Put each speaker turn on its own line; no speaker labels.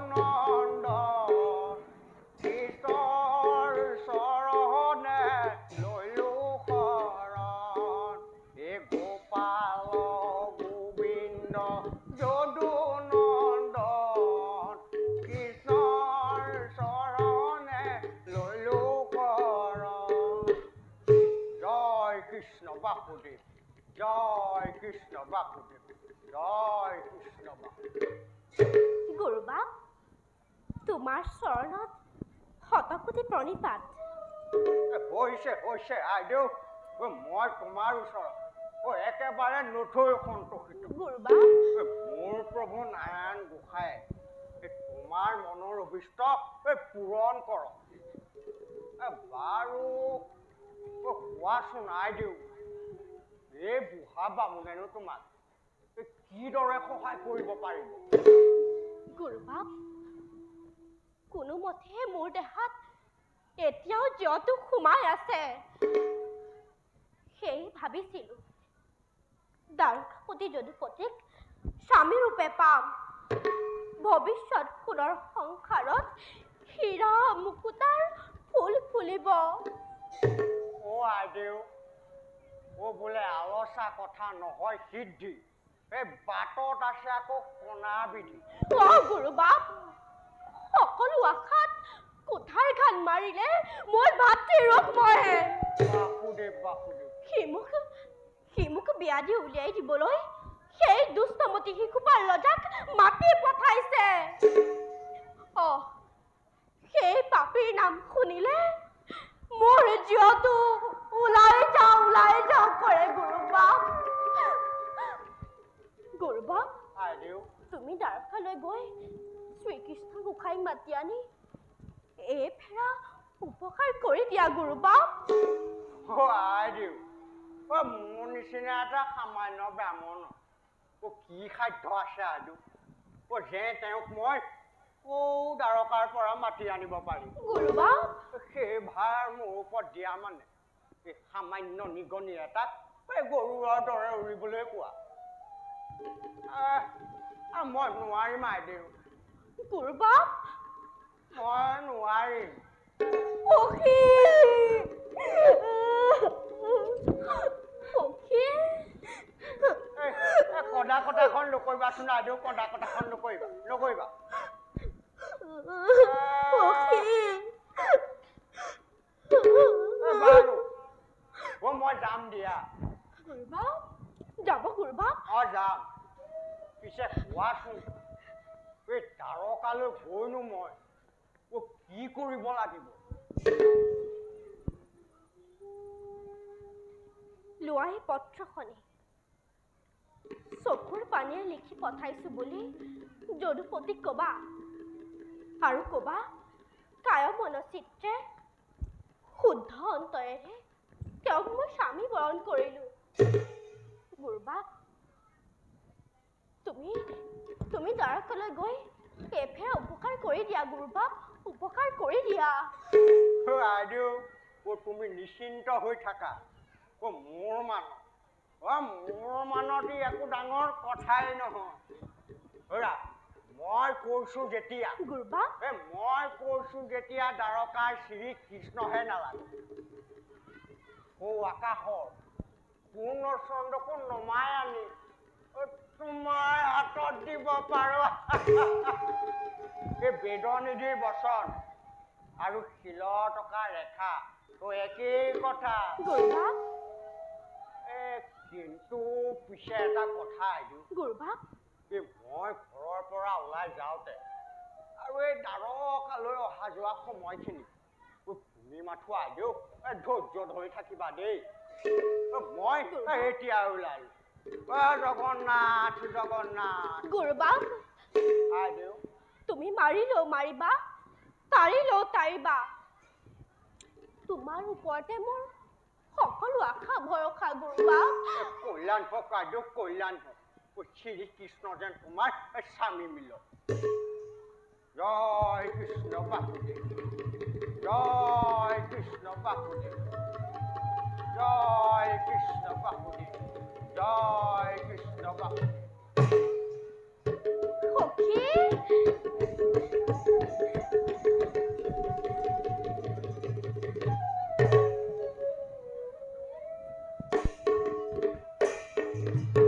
নন্দন কৃষ্ণৰ চৰণে লৈলো শৰণ এই গোপাল গোবিন্দ যদু নন্দন কৃষ্ণৰ চৰণে লৈলো শৰণ জয় কৃষ্ণ বাসুদেৱ জয় কৃষ্ণ বাসুদেৱ জয় কৃষ্ণ বাসুদেৱ
গুৰুবা তোমাৰ চৰণত শতকোটি প্ৰণিপাত
হৈছে আইদেউ মই তোমাৰ ওচৰত একেবাৰে নথৈ সন্তোষিত
গুৰুবা
মোৰ প্ৰভু নাৰায়ণ গোসাঁই তোমাৰ মনৰ অভিষ্ট পূৰণ কৰক বাৰু কোৱাচোন আইদেউ এই বুঢ়া বামুণেনো তোমাক কিদৰে সহায় কৰিব পাৰিব
গুৰুবা কোনোমতে মোৰ দেহাত এতিয়াও যতু সোমাই আছে সেই ভাবিছিলো দ্বাৰকাপতি যদুপতিক স্বামী ৰূপে পাম ভৱিষ্যত ফুলৰ সংসাৰত হীৰা মুকুতাৰ ফুল ফুলিব
আইদেউ বোলে আলচা কথা নহয় সিদ্ধি এই বাটত আছে আকৌ কণা বিধি
গুৰুবা সকলো আশাত কোঠাৰ ঘান মাৰিলে মোৰ ভাতৃ ৰোগ মহে সিমুখ বিয়া দি উলিয়াই দিবলৈ সেই দুষ্টমতী শিশুপাৰ ৰজাক মাতি পঠাইছে সেই পাপীৰ নাম শুনিলে মোৰ জীয়তো ওলাই যাওঁ কৰে গুৰুবা তুমি দ্বাৰকালৈ গৈ শ্ৰীকৃষ্ণ গোসাঁইক মাতি আনি এই ফেৰা উপকাৰ কৰি দিয়া গুৰুবা
আইদেউ মোৰ নিচিনা এটা সামান্য ব্ৰাহ্মণ কি সাধ্য আছে আইদেউ যে তেওঁক মই দ্বাৰকাৰ পৰা মাতি আনিব পাৰিম
গুৰুবা
সেই ভাৰ মোৰ ওপৰত দিয়া মানে এই সামান্য নিগনি এটাক গৰুৰৰ দৰে উৰিবলৈ কোৱা মই নোৱাৰিম আইদেউ
গুৰুবা
মই নোৱাৰিম কদা কটাখন নকৰিবাচোন আইদেউ কদা কটাখন নকৰিবা মই যাম দিয়া
যাব গুৰুবা
যাম পিছে কোৱাচোন এই দ্বাৰকালৈ গৈনো মই কি কৰিব লাগিব
লোৱা এই পত্ৰখনে চকুৰ পানীয়ে লিখি পঠাইছো বুলি যদুপতিক কবা আৰু কবা কায় মনচিত্ৰে শুদ্ধ অন্তৰেৰে তেওঁক মই স্বামী বৰণ কৰিলো গুৰুবা তুমি দ্বাৰকালৈ গৈ এফেৰা উপকাৰ কৰি দিয়া গুৰুবা উপকাৰ কৰি দিয়া
আইদেউ তুমি নিশ্চিন্ত হৈ থাকা মোৰ মানতি একো ডাঙৰ কথাই নহয় মই কৈছো যেতিয়া
গুৰুবা
দ্বাৰকাৰ শ্ৰী কৃষ্ণহে নালাগে আকাশৰ পূৰ্ণচন্দ্ৰকো নমাই আনি তোমাৰ হাতত দিব পাৰো এই বেদনিধিৰ বচন আৰু শিলৰ টকা ৰেখা একেই কথা কিন্তু পিছে এটা কথা আইদেউ
গুৰুবা
মই ঘৰৰ পৰা ওলাই যাওঁতে আৰু এই দ্বাৰকালৈ অহা যোৱা সময়খিনি তুমি মাথো আইদেউ ধৈৰ্য ধৰি থাকিবা দেই মই এতিয়া ওলালো জগন্নাথ
গুৰুবা
আইদেউ
তুমি মাৰিলেও মাৰিবা তাৰিলেও তাৰিবা তোমাৰ ওপৰতে মোৰ সকলো আশা ভৰসা গুৰুবা
কল্যাণ হওক আইদেউ কল্যাণ হওক শ্ৰীকৃষ্ণ যেন তোমাৰ স্বামী মিল জয় কৃষ্ণ বাসুদেৱ জয় কৃষ্ণ বাসুদেৱ জয় কৃষ্ণ বাসুদেৱ জয় কৃষ্ণ বাসুদেৱ
সখী
হে